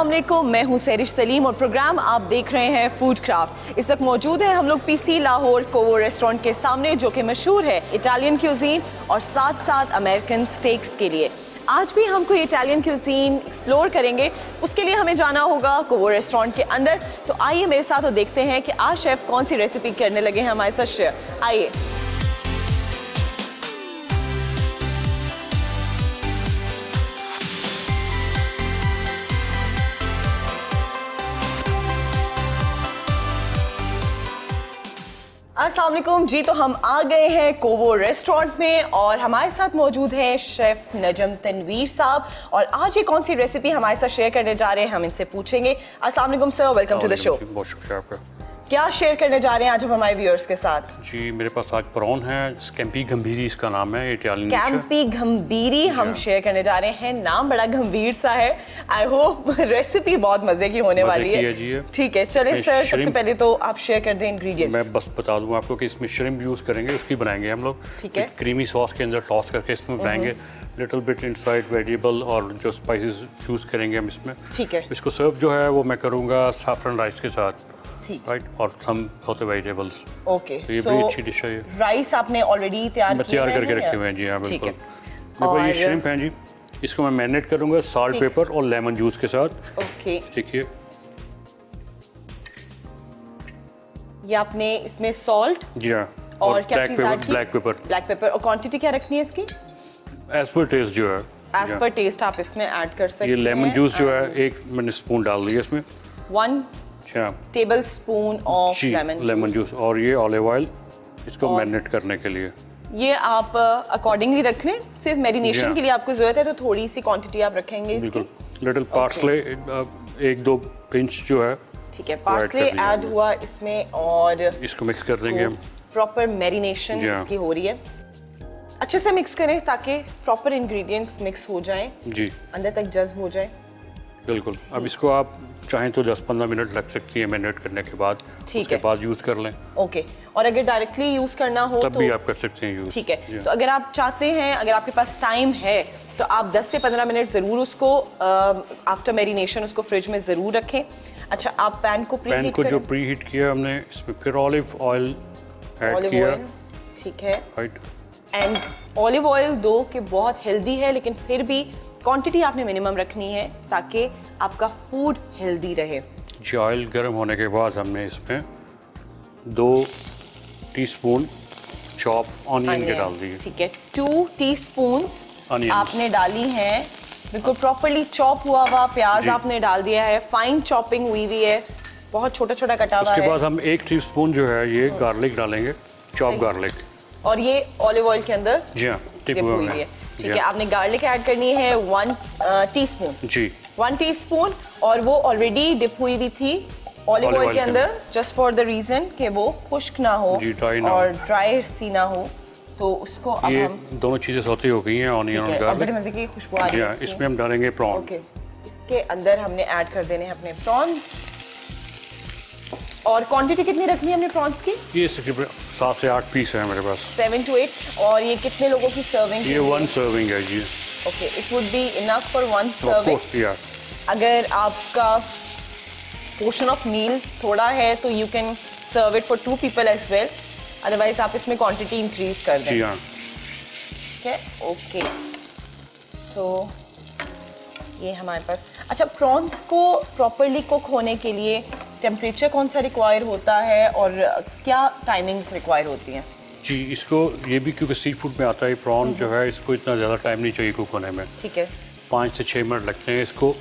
अस्सलाम वालेकुम, मैं हूं सैरिश सलीम और प्रोग्राम आप देख रहे हैं फूड क्राफ्ट। इस वक्त मौजूद हैं हम लोग पीसी लाहौर कोवो रेस्टोरेंट के सामने, जो कि मशहूर है इटालियन क्यूजीन और साथ साथ अमेरिकन स्टेक्स के लिए। आज भी हम कोई इटालियन क्यूजीन एक्सप्लोर करेंगे, उसके लिए हमें जाना होगा कोवो रेस्टोरेंट के अंदर। तो आइए मेरे साथ और देखते हैं कि आज शेफ कौन सी रेसिपी करने लगे हैं हमारे साथ शेयर। आइए। अस्सलाम वालेकुम जी, तो हम आ गए हैं कोवो रेस्टोरेंट में और हमारे साथ मौजूद हैं शेफ नजम तनवीर साहब। और आज ये कौन सी रेसिपी हमारे साथ शेयर करने जा रहे हैं, हम इनसे पूछेंगे। अस्सलाम वालेकुम sir, welcome to the show. बहुत शुक्रिया आपका। क्या शेयर करने जा रहे हैं आज हम हमारे व्यूअर्स के साथ? जी, मेरे पास आज प्रॉन है, स्कैम्पी गंभीरी इसका नाम है, इटालियन डिश है। स्कैम्पी गंभीरी हम शेयर करने जा रहे हैं। नाम बड़ा गंभीर सा है। आई होप रेसिपी बहुत मजे की होने वाली है। ठीक है, चलिए सर, सबसे पहले तो आप शेयर कर दें इंग्रेडिएंट्स। मैं बस बता दूं आपको कि इसमें श्रिम्प यूज करेंगे, उसकी बनाएंगे हम लोग। ठीक है। क्रीमी सॉस के अंदर टॉस करके इसमें बनाएंगे। लिटिल बिट इनसाइड वेजिटेबल और जो स्पाइसेस यूज करेंगे हम इसमें। ठीक है। इसको सर्व जो है वो मैं करूँगा सैफरन राइस के साथ। ठीक, राइट, और सम होते वेजिटेबल्स। ओके, तो ये बड़ी अच्छी डिश है। ये राइस आपने ऑलरेडी तैयार करके रखे हुए हैं जी। हाँ बिल्कुल। देखो ये श्रिम्प हैं जी, इसको मैं मैरिनेट करूँगा साल्ट पेपर और लेमन जूस के साथ। ओके, देखिए ये आपने इसमें सॉल्ट जी हाँ, और क्या चीज़ ऐड की? Black pepper. और क्वांटिटी क्या रखनी है इसकी? एज पर टेस्ट जो है, एज पर टेस्ट आप इसमें ऐड कर सकते हैं। ये लेमन जूस जो है एक मैंने स्पून डाल दिया इसमें, 1 table spoon of lemon juice. और ये ऑलिव ऑयल इसको मैरिनेट करने के लिए। ये आप अकॉर्डिंगली रख लें, सिर्फ मैरिनेशन के लिए आपको जरूरत है तो थोड़ी सी क्वांटिटी आप रखेंगे इसकी। लिटिल पार्सले 1-2 पिंच जो है। ठीक है, पार्सले ऐड हुआ इसमें और इसको मिक्स कर देंगे हम। प्रॉपर मैरिनेशन इसकी हो रही है। अच्छे से मिक्स करें ताकि प्रॉपर इंग्रेडिएंट्स मिक्स हो जाएं जी, अंदर तक जज्ब हो जाए। बिल्कुल। अब इसको आप चाहें तो 10-15 मिनट लग सकती है मैरिनेट करने के बाद। उसके बाद यूज कर लें। ओके, और अगर डायरेक्टली यूज करना हो तब भी आप कर सकते हैं यूज। ठीक है, तो अगर आप चाहते हैं, अगर आपके पास टाइम है तो आप 10 से 15 मिनट जरूर उसको आफ्टर मैरिनेशन उसको फ्रिज में जरूर रखें। अच्छा, आप पैन को जो प्री हीट किया हमने, इसमें फिर ऑलिव ऑयल ऐड किया। ठीक है, राइट। एंड ऑलिव ऑयल दो कि बहुत हेल्दी है, लेकिन फिर भी क्वांटिटी आपने मिनिमम रखनी है ताकि आपका फूड हेल्दी रहे। जी, ऑयल गर्म होने के बाद हमने इसमें 2 टीस्पून चॉप ऑनियन के डाल दिए। ठीक है, 2 टीस्पून आपने डाली हैं, बिल्कुल प्रॉपर्ली चॉप हुआ हुआ प्याज आपने डाल दिया है, फाइन चॉपिंग हुई हुई है, बहुत छोटा छोटा कटा हुआ है। उसके बाद हम 1 टीस्पून जो है ये गार्लिक डालेंगे, चॉप गार्लिक, और ये ऑलिव ऑयल के अंदर जी हाँ टिप हुई है। ठीक है, आपने गार्लिक ऐड करनी है 1 टीस्पून जी, 1 टीस्पून, और वो ऑलरेडी डिप हुई हुई थी ऑलिव ऑयल के अंदर, जस्ट फॉर द रीजन कि वो खुश्क ना हो और ड्राई सी ना हो। तो उसको अब हम दोनों चीजें सौते हो गई हैं, ऑनियन और गार्लिक, बड़े मजे की खुशबू आ रही है। इसमें हम डालेंगे प्रॉन। ओके, इसके अंदर हमने ऐड कर देने हैं अपने प्रॉन्स। और क्वांटिटी कितनी रखनी है हमने प्रॉन्स की? ये 7 से 8 पीस है मेरे पास। 7 to 8। और ये कितने लोगों की सर्विंग? ये 1 सर्विंग है जी। Okay, it would be enough for 1 serving. अगर आपका पोर्शन ऑफ मील थोड़ा है तो you can serve it for 2 people as well, otherwise आप इसमें क्वांटिटी इंक्रीज कर दें। ठीक है, ओके। सो ये हमारे पास। अच्छा, प्रॉन्स को प्रॉपरली कुक होने के लिए टेम्परेचर कौन सा रिक्वायर होता है और क्या टाइमिंग्स रिक्वायर होती हैं? जी, इसको ये भी क्योंकि सी फूड में आता है, प्रॉन जो है इसको इतना ज़्यादा टाइम नहीं चाहिए कुक होने में। ठीक है, 5 से 6 मिनट लगते हैं इसको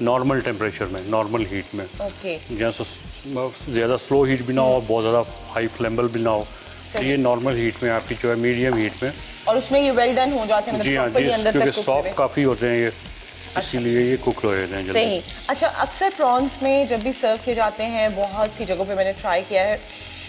नॉर्मल टेम्परेचर में, नॉर्मल हीट में। ओके, जैसे ज़्यादा स्लो हीट भी ना हो और बहुत ज़्यादा हाई फ्लेमेबल भी ना हो, तो ये नॉर्मल हीट में आपकी जो है मीडियम हीट में। और उसमें ये वेल डन हो जाते हैं? जी हाँ जी, क्योंकि सॉफ्ट काफ़ी होते हैं ये, इसीलिए ये कुक हो जाते हैं जल्दी। सही। अच्छा, अक्सर प्रॉन्स में जब भी सर्व किए जाते हैं, बहुत सी जगहों पे मैंने ट्राई किया है,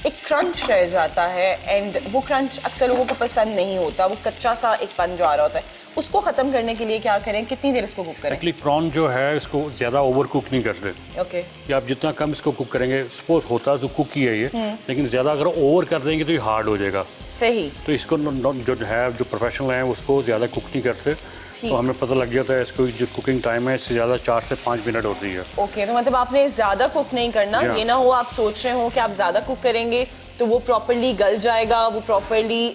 एक क्रंच रह जाता है एंड वो क्रंच अक्सर लोगों को पसंद नहीं होता, वो कच्चा सा एक बन जा रहा होता है। उसको ख़त्म करने के लिए क्या करें, कितनी देर इसको कुक करें? एक्चुअली प्रॉन जो है इसको ज़्यादा ओवर कुक नहीं करते। ओके, कि आप जितना कम इसको कुक करेंगे, सपोज होता तो कुक ही है ये, लेकिन ज़्यादा अगर ओवर कर देंगे तो ये हार्ड हो जाएगा। सही। तो इसको जो है, जो प्रोफेशनल हैं उसको ज़्यादा कुक नहीं करते, तो हमें पता लग गया था इसको जो कुकिंग टाइम है इससे ज़्यादा 4 से 5 मिनट होती है। ओके, तो मतलब आपने ज़्यादा कुक नहीं करना, ये ना हो आप सोच रहे हो कि आप ज़्यादा कुक करेंगे तो वो प्रॉपरली गल जाएगा, वो प्रॉपरली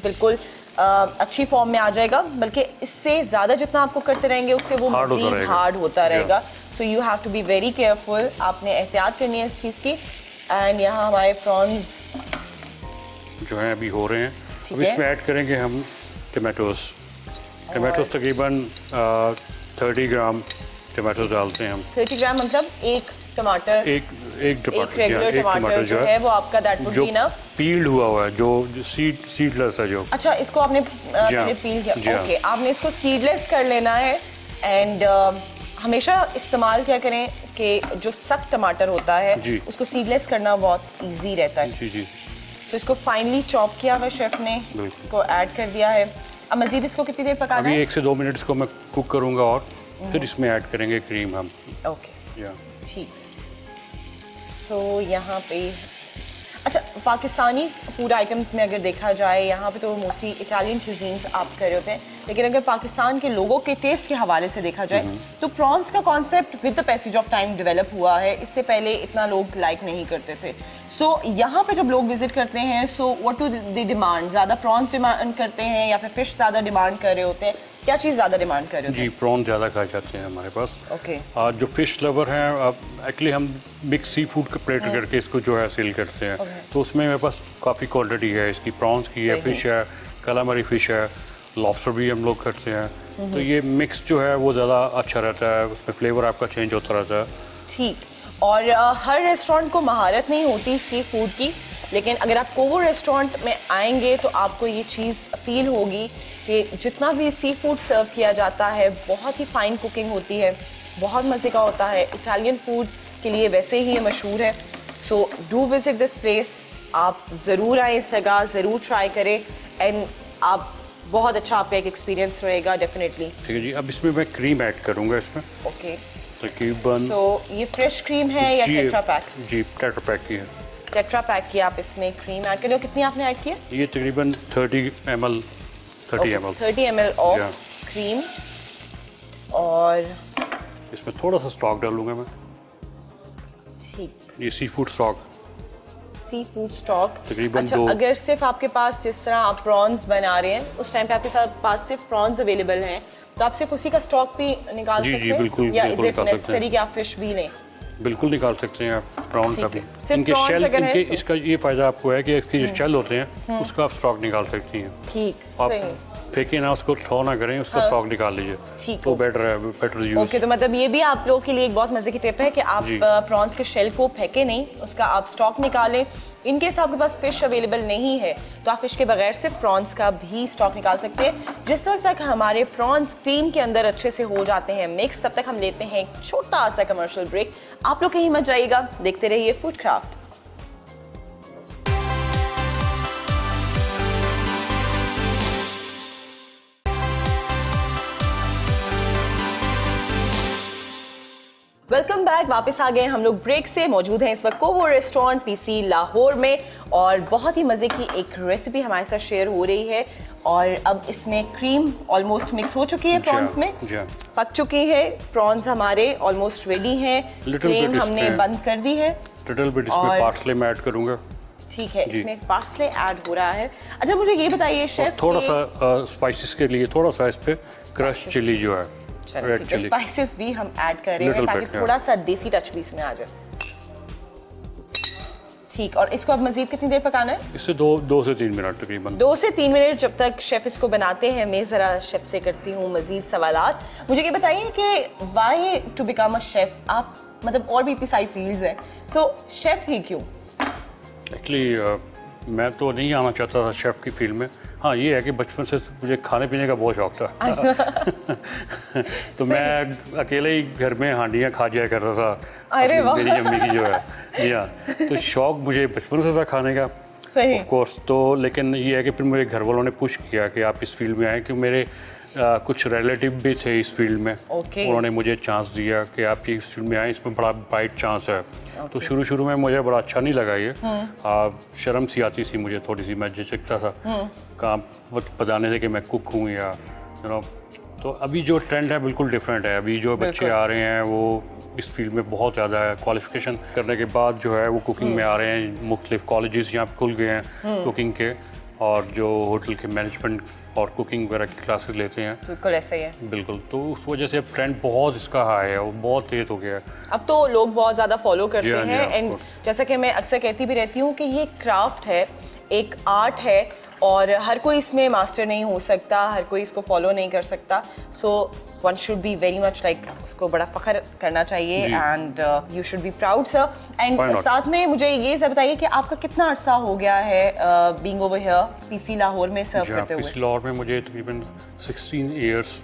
बिल्कुल अच्छी फॉर्म में आ जाएगा, बल्कि इससे ज़्यादा जितना आप कुक करते रहेंगे उससे वो मज़ीद हार्ड होता रहेगा। So you have to be very careful, आपने एहतियात करनी है इस चीज़ की। एंड यहाँ हमारे प्रॉन्स जो हैं अभी हो रहे हैं। अब इसमें ऐड करेंगे हम टमाटोस। टमाटोस तकरीबन 30 ग्राम टमाटोस डालते हैं हम। 30 ग्राम मतलब एक टमाटर, एक रेगुलर टमाटर जो है वो आपका दैट वुड बी ना पील्ड हुआ है, जो सीडलेस है जो। अच्छा, इसको आपने पहले पील किया। ओके, आपने इसको सीडलेस कर लेना है। एंड हमेशा इस्तेमाल क्या करें कि जो सख्त टमाटर होता है उसको सीडलेस करना बहुत इजी रहता है। जी जी। तो इसको फाइनली चॉप किया हुआ शेफ ने, इसको ऐड कर दिया है। अब मजीद इसको कितनी देर पकाना है? 1 से 2 मिनट इसको मैं कुक करूंगा और फिर इसमें ऐड करेंगे क्रीम हम। ओके, ठीक। सो यहाँ पे अच्छा, पाकिस्तानी फूड आइटम्स में अगर देखा जाए यहाँ पे तो मोस्टली इटालियन क्यूजीन्स आप कर रहे होते हैं, लेकिन अगर पाकिस्तान के लोगों के टेस्ट के हवाले से देखा जाए तो प्रॉन्स का concept with the passage of time develop हुआ है। इससे पहले इतना लोग लाइक नहीं करते थे। सो यहाँ पे जब लोग विजिट करते हैं, so what do they demand? ज़्यादा प्रॉन्स डिमांड करते हैं या फिर फिश ज़्यादा डिमांड कर रहे होते हैं? क्या चीज़ ज़्यादा डिमांड कर रहे होते हैं? जी, प्रॉन ज़्यादा खाए जाते हैं हमारे पास। ओके। जो फिश लवर हैं, एक्चुअली हम मिक्स सी फूड का प्लेट करके इसको जो है सेल करते हैं। तो उसमें मेरे पास काफ़ी क्वांटिटी है इसकी। प्रॉन्स की है, फिश है, कैलामरी फिश है, लॉबस्टर भी हम लोग करते हैं। तो ये मिक्स जो है वो ज़्यादा अच्छा रहता है, उसमें फ्लेवर आपका चेंज होता रहता है। ठीक। और हर रेस्टोरेंट को महारत नहीं होती सी फूड की, लेकिन अगर आप कोवो रेस्टोरेंट में आएंगे तो आपको ये चीज़ फील होगी कि जितना भी सी फूड सर्व किया जाता है बहुत ही फाइन कुकिंग होती है, बहुत मज़े का होता है। इटालियन फूड के लिए वैसे ही ये मशहूर है। So do visit this place, आप ज़रूर आए इस जगह, ज़रूर ट्राई करें एंड आप बहुत अच्छा आपका एक एक्सपीरियंस रहेगा डेफिनेटली। ठीक है जी। अब इसमें मैं क्रीम ऐड करूँगा इसमें। ओके। तकरीबन तो ये फ्रेश क्रीम है या टेट्रा पैक? जी, टेट्रा पैक की है। टेट्रा पैक की आप इसमें क्रीम ऐड कर लो। कितनी आपने ऐड किया? ये तकरीबन 30 ml 30 ml ऑफ क्रीम। और इसमें थोड़ा सा स्टॉक डालूंगा मैं। ठीक। ये sea food stock. Sea food stock तकरीबन अच्छा, अगर सिर्फ आपके पास जिस तरह आप प्रॉन्स बना रहे हैं उस टाइम पे आपके पास सिर्फ प्रॉन्स अवेलेबल हैं तो आप सिर्फ उसी का स्टॉक भी निकाल सकते हैं? जी, बिल्कुल, या इज इट नेसेसरी कि आप फिश भी लें? बिल्कुल निकाल सकते हैं आप प्रॉन का भी। इनके शेल, इनके इसका ये फायदा आपको है कि इसके जो शेल होते हैं उसका आप स्टॉक निकाल सकती हैं। ठीक, आप फेंके ना, उसको थ्रो ना करें, उसका स्टॉक निकाल लीजिए। ठीक, तो बेटर है, बेटर यूज। ओके, तो मतलब ये भी आप लोगों के लिए एक बहुत मजे की टिप है कि आप प्रॉन्स के शेल को फेंके नहीं, उसका आप स्टॉक निकालें। इन केस आपके पास फिश अवेलेबल नहीं है तो आप फिश के बगैर सिर्फ प्रॉन्स का भी स्टॉक निकाल सकते हैं। जिस वक्त तक हमारे प्रॉन्स क्रीम के अंदर अच्छे से हो जाते हैं मिक्स, तब तक हम लेते हैं एक छोटा सा कमर्शियल ब्रेक। आप लोग कहीं मत जाइएगा, देखते रहिए फूड क्राफ्ट। वेलकम बैक, वापस आ गए हम लोग ब्रेक से। मौजूद हैं इस वक्त कोवो रेस्टोरेंट पीसी लाहौर में और बहुत ही मज़े की एक रेसिपी हमारे साथ शेयर हो रही है। और अब इसमें क्रीम ऑलमोस्ट मिक्स हो चुकी है प्रॉन्स में, पक चुकी है प्रॉन्स हमारे, ऑलमोस्ट रेडी हैं। फ्लेम हमने बंद कर दी है। लिटिल बिट इसमें पार्सले में ऐड करूंगा। ठीक है, इसमें पार्सले ऐड हो रहा है। अच्छा, मुझे ये बताइए शेफ, थोड़ा सा स्पाइसेस के लिए थोड़ा सा इस पे क्रश चिली जो है, रेड चिली, स्पाइसेस भी हम ऐड कर रहे हैं ताकि थोड़ा सा देसी टच भी इसमें आ जाए। ठीक, और इसको अब मजीद कितनी देर पकाना है? इससे 2 से 3 मिनट तकरीबन। 2 से 3 मिनट जब तक शेफ इसको बनाते हैं, मैं जरा शेफ से करती हूँ मजीद सवालात। मुझे ये बताइए कि why to become a chef? आप मतलब और भी इतनी सारी फील्ड्स हैं, सो शेफ ही क्यों? एक्चुअली मैं तो नहीं आना चाहता था शेफ़ की फील्ड में। हाँ, ये है कि बचपन से मुझे खाने पीने का बहुत शौक था। तो मैं अकेले ही घर में हांडियाँ खा जाया करता था। अरे वाह, मेरी अम्मी की जो है। जी हाँ, तो शौक मुझे बचपन से था खाने का। सही, ऑफ कोर्स। तो लेकिन ये है कि फिर मेरे घर वालों ने पुश किया कि आप इस फील्ड में आए, क्योंकि मेरे कुछ रिलेटिव भी थे इस फील्ड में। उन्होंने मुझे चांस दिया कि आप इस फील्ड में आए, इसमें बड़ा ब्राइट चांस है। तो शुरू में मुझे बड़ा अच्छा नहीं लगा ये। शर्म सी आती थी मुझे थोड़ी सी, मैं झिझकता था काम बताने से कि मैं कुक हूँ या तो अभी जो ट्रेंड है बिल्कुल डिफरेंट है। अभी जो बच्चे आ रहे हैं वो इस फील्ड में बहुत ज़्यादा है, क्वालिफिकेशन करने के बाद जो है वो कुकिंग में आ रहे हैं। मुख्तलिफ कॉलेजेस यहाँ खुल गए हैं कुकिंग के, और जो होटल के मैनेजमेंट और कुकिंग वगैरह की क्लासेस लेते हैं। बिल्कुल ऐसा ही है। बिल्कुल, तो उस वजह से अब ट्रेंड बहुत इसका हाई है, वो बहुत तेज हो गया है। अब तो लोग बहुत ज़्यादा फॉलो करते हैं। एंड हाँ। जैसा कि मैं अक्सर कहती भी रहती हूँ कि ये क्राफ्ट है, एक आर्ट है, और हर कोई इसमें मास्टर नहीं हो सकता, हर कोई इसको फॉलो नहीं कर सकता। So one should be very much like, इसको बड़ा फख्र करना चाहिए, and you should be proud sir. And साथ में मुझे ये सब बताइए कि आपका कितना अरसा हो गया है being over here PC Lahore में सर्व करते हुए? पीसी लाहौर में मुझे तकरीबन 16 इयर्स,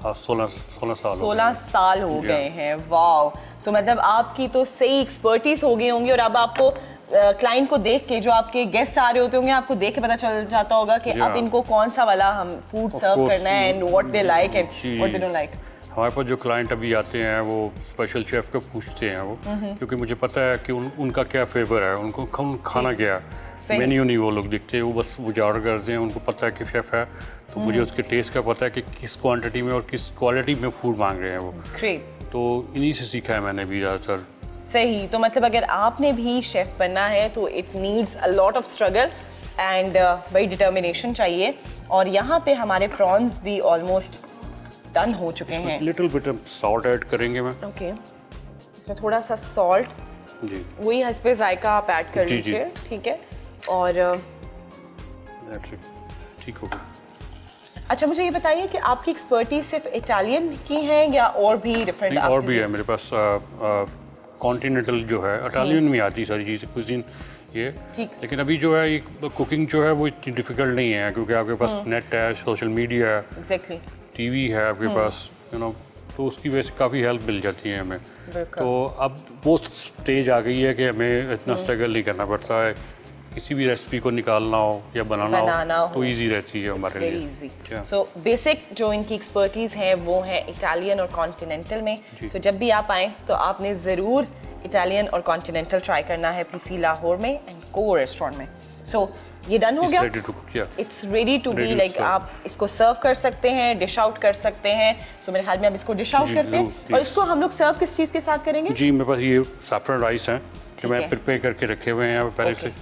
16 साल हो गए हैं। वाओ। सो मतलब आपकी तो सही एक्सपर्टीज हो गई होंगी, और अब आपको क्लाइंट को देख के, जो आपके गेस्ट आ रहे होते होंगे, आपको देख के पता चल जाता होगा कि अब इनको कौन सा वाला हम फूड सर्व करना है, and what they like and what they don't like. हमारे पास जो क्लाइंट अभी आते हैं वो स्पेशल शेफ को पूछते हैं वो, क्योंकि मुझे पता है कि उनका क्या फेवर है, उनको खाना क्या है। मेन्यू नहीं वो लोग दिखते, वो बस वो ऑर्डर करते हैं, उनको पता है कि शेफ है, तो मुझे उसके टेस्ट का पता है कि किस क्वांटिटी में और किस क्वालिटी में फूड मांग रहे हैं वो। तो इन्हीं से सीखा है मैंने भी ज़्यादातर। सही। तो मतलब अगर आपने भी शेफ बनना है तो it needs a lot of struggle and बड़ी डिटर्मिनेशन चाहिए। और यहाँ पे हमारे प्रॉन्स भी ऑलमोस्ट डन हो चुके हैं। लिटिल बिट सॉल्ट ऐड करेंगे मैं। ओके, इसमें थोड़ा सा सॉल्ट, जी वही हस्बे जायका आप ऐड कर लीजिए, ठीक है। और ठीक हो गया। अच्छा, मुझे ये बताइए कि आपकी एक्सपर्टीज सिर्फ इटालियन की है या और भी डिफरेंट? और भी है मेरे पास। कॉन्टिनेंटल जो है, इटालियन में आती है सारी चीज़ें, कुजीन ये। लेकिन अभी जो है ये कुकिंग जो है वो इतनी डिफिकल्ट नहीं है, क्योंकि आपके पास नेट है, सोशल मीडिया है, एग्जैक्टली टीवी है आपके पास, तो उसकी वजह से काफ़ी हेल्प मिल जाती है हमें। तो अब वो स्टेज आ गई है कि हमें इतना स्ट्रगल नहीं करना पड़ता है। किसी भी रेसिपी को निकालना हो या बनाना हो तो इजी रहती है हमारे लिए। सो बेसिक जो इनकी एक्सपर्टीज है वो है इटालियन और कॉन्टिनेंटल में। सो जब भी आप आएँ तो आपने ज़रूर इटालियन और कॉन्टिनेंटल ट्राई करना है पीसी लाहौर में एंड कोवो रेस्टोरेंट में। सो ये डन हो गया, it's ready to be like, आप इसको सर्व कर सकते हैं, डिश आउट कर सकते हैं। सो मेरे ख्याल में अब इसको डिश आउट करते हैं। और इसको हम लोग सर्व किस चीज़ के साथ करेंगे? जी, मेरे पास ये सैफरन राइस है जो मैं प्रिपेयर करके रखे हुए हैं पहले से।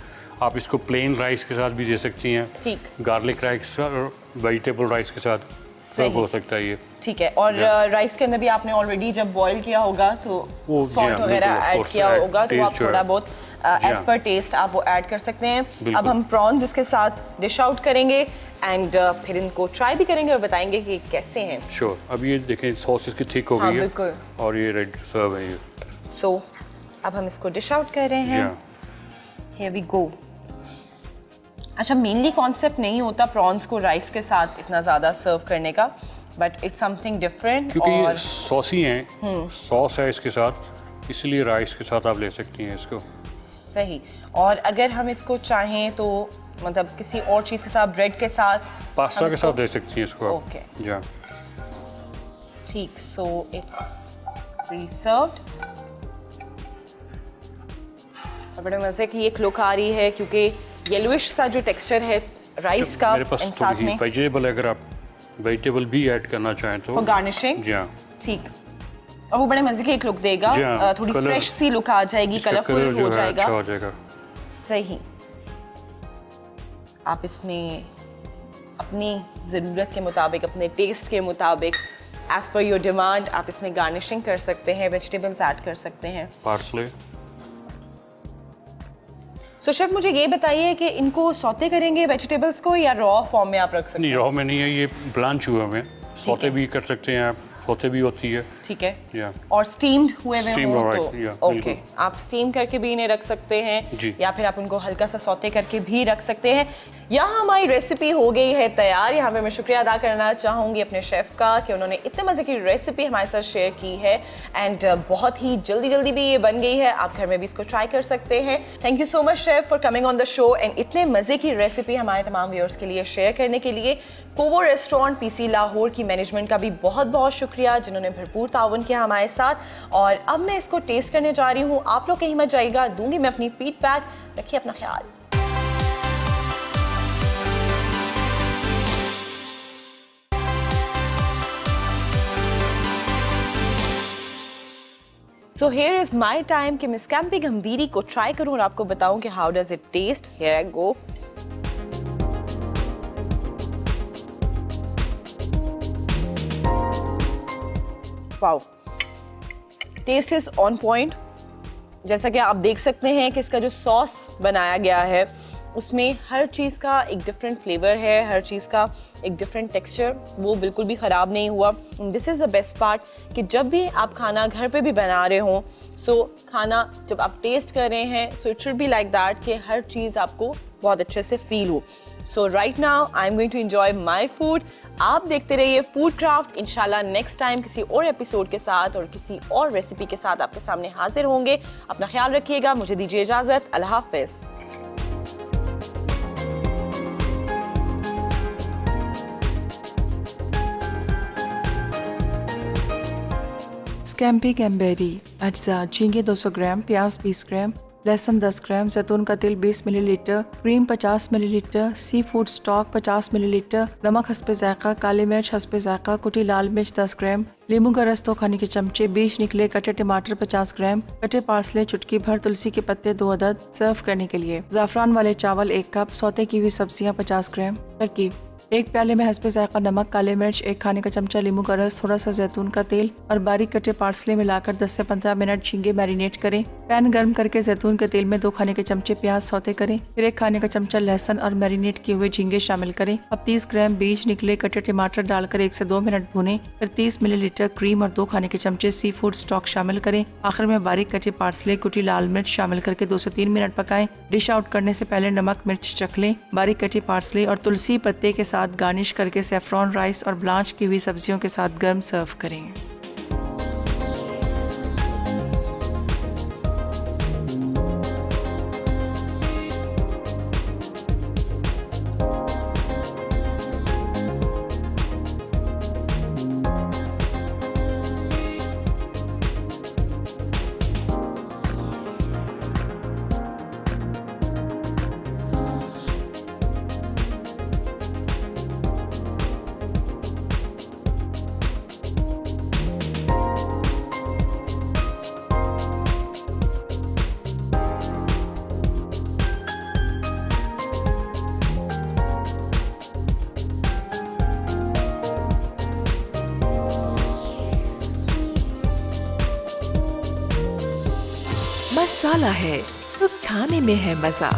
आप इसको प्लेन राइस के साथ भी दे सकती हैं, ठीक, गार्लिक राइस और वेजिटेबल राइस के साथ सर्व हो सकता है ये, ठीक है। और राइस के अंदर भी आपने ऑलरेडी जब बॉईल किया होगा तो सॉल्ट वगैरह ऐड किया होगा, तो आप थोड़ा बहुत एज पर टेस्ट आप वो ऐड कर सकते हैं। अब हम प्रॉन्स इसके साथ डिश आउट करेंगे एंड फिर इनको ट्राई भी करेंगे और बताएंगे कि कैसे हैं। श्योर। अब ये देखें सॉस इसकी थिक हो गई है और ये रेडी टू सर्व है ये। सो अब हम इसको डिश आउट कर रहे हैं। Here we go. अच्छा, मेनली कॉन्सेप्ट नहीं होता प्रॉन्स को राइस के साथ इतना ज़्यादा सर्व करने का, बट इट्स समथिंग डिफरेंट। क्योंकि ये सॉसी हैं, सॉस है इसके साथ, इसलिए राइस के साथ आप ले सकती हैं इसको। सही। और अगर हम इसको चाहें तो मतलब किसी और चीज़ के साथ, ब्रेड के साथ, पास्ता के साथ दे सकती हैं इसको। ओके, या ठीक। So it's pre served. बड़े मज़े की एक लुक आ रही है, क्योंकि येलोइश सा जो टेक्सचर है राइस का, मेरे पास साथ में वेजिटेबल, अगर आप वेजिटेबल भी ऐड करना चाहें तो गार्निशिंग, ठीक, और वो बड़े मजे की एक लुक देगा, थोड़ी फ्रेश सी लुक आ जाएगी, कलरफुल हो जाएगा, अच्छा हो जाएगा। सही। आप इसमें अपनी ज़रूरत के मुताबिक, अपने टेस्ट के मुताबिक, एज पर योर डिमांड, आप इसमें गार्निशिंग कर सकते हैं, वेजिटेबल्स ऐड कर सकते हैं, पार्सले। सो शेफ मुझे ये बताइए कि इनको सौते करेंगे वेजिटेबल्स को या रॉ फॉर्म में आप रख सकते हैं? नहीं, रॉ में नहीं है, ये ब्लांच हुए में सौते भी कर सकते हैं आप, सौते भी होती है, ठीक है। और स्टीम्ड हुए में हो तो ओके, आप स्टीम करके भी इन्हें रख सकते हैं, या फिर आप उनको हल्का सा सौते करके भी रख सकते हैं। यहाँ हमारी रेसिपी हो गई है तैयार। यहाँ पे मैं शुक्रिया अदा करना चाहूँगी अपने शेफ़ का कि उन्होंने इतने मज़े की रेसिपी हमारे साथ शेयर की है, एंड बहुत ही जल्दी भी ये बन गई है। आप घर में भी इसको ट्राई कर सकते हैं। Thank you so much chef for coming on the show and इतने मज़े की रेसिपी हमारे तमाम व्यूअर्स के लिए शेयर करने के लिए। कोवो रेस्टोरेंट पीसी लाहौर की मैनेजमेंट का भी बहुत बहुत शुक्रिया, जिन्होंने भरपूर ताउन किया हमारे साथ। और अब मैं इसको टेस्ट करने जा रही हूँ। आप लोग कहीं मत जाइएगा, दूंगी मैं अपनी फीडबैक। रखिए अपना ख्याल। So here is my time कि मैं स्कैम्पी गंभीरी को ट्राई करूं और आपको बताऊं कि how does it taste. Here I go. Wow. Taste is on point. जैसा कि आप देख सकते हैं कि इसका जो सॉस बनाया गया है उसमें हर चीज़ का एक डिफरेंट फ्लेवर है, हर चीज़ का एक डिफरेंट टेक्सचर, वो बिल्कुल भी ख़राब नहीं हुआ। This is the best part कि जब भी आप खाना घर पे भी बना रहे हों, सो खाना जब आप टेस्ट कर रहे हैं, so it should be like that कि हर चीज़ आपको बहुत अच्छे से फील हो। So right now I am going to enjoy my food. आप देखते रहिए फूड क्राफ्ट। इंशाल्लाह नेक्स्ट टाइम किसी और एपिसोड के साथ और किसी और रेसिपी के साथ आपके सामने हाजिर होंगे। अपना ख्याल रखिएगा, मुझे दीजिए इजाज़त। अल्लाह हाफ़िज़। स्कैम्पी गैम्बेरी अज्जा: झींगे 200 ग्राम, प्याज 20 ग्राम, लहसुन 10 ग्राम, जैतून का तेल 20 millilitre, cream 50 millilitre, sea food stock 50 millilitre, नमक हस्बे जायका, काली मिर्च हस्बे जायका, कुटी लाल मिर्च 10 ग्राम, नींबू का रस 2 खाने के चमचे, बीज निकले कटे टमाटर 50 ग्राम, कटे पार्सले चुटकी भर, तुलसी के पत्ते 2 अदद। सर्व करने के लिए ज़ाफ़रान वाले चावल 1 कप, सौते की हुई सब्जियां 50 ग्राम। तरकीब: 1 प्याले में हस्बे जायका नमक, काले मिर्च, 1 खाने का चमचा नींबू का रस, थोड़ा सा जैतून का तेल और बारीक कटे पार्सले मिलाकर 10 से 15 मिनट झींगे मैरिनेट करें। पैन गर्म करके जैतून के तेल में 2 खाने के चमचे प्याज सौते करें, फिर 1 खाने का चमचा लहसुन और मैरिनेट किए हुए झींगे शामिल करें। अब 30 ग्राम बीज निकले कटे टमाटर डालकर 1 से 2 मिनट भूनें, फिर 30 मिलीलीटर क्रीम और 2 खाने के चमचे सी फूड स्टॉक शामिल करें। आखिर में बारीक कटे पार्सले, कुटी लाल मिर्च शामिल करके 2 से 3 मिनट पकाएं। डिश आउट करने से पहले नमक मिर्च चख लें। बारीक कटे पार्सले और तुलसी पत्ते के साथ गार्निश करके सैफरॉन राइस और ब्लांच की हुई सब्जियों के साथ गर्म सर्व करें। मसाला है तो खाने में है मजा।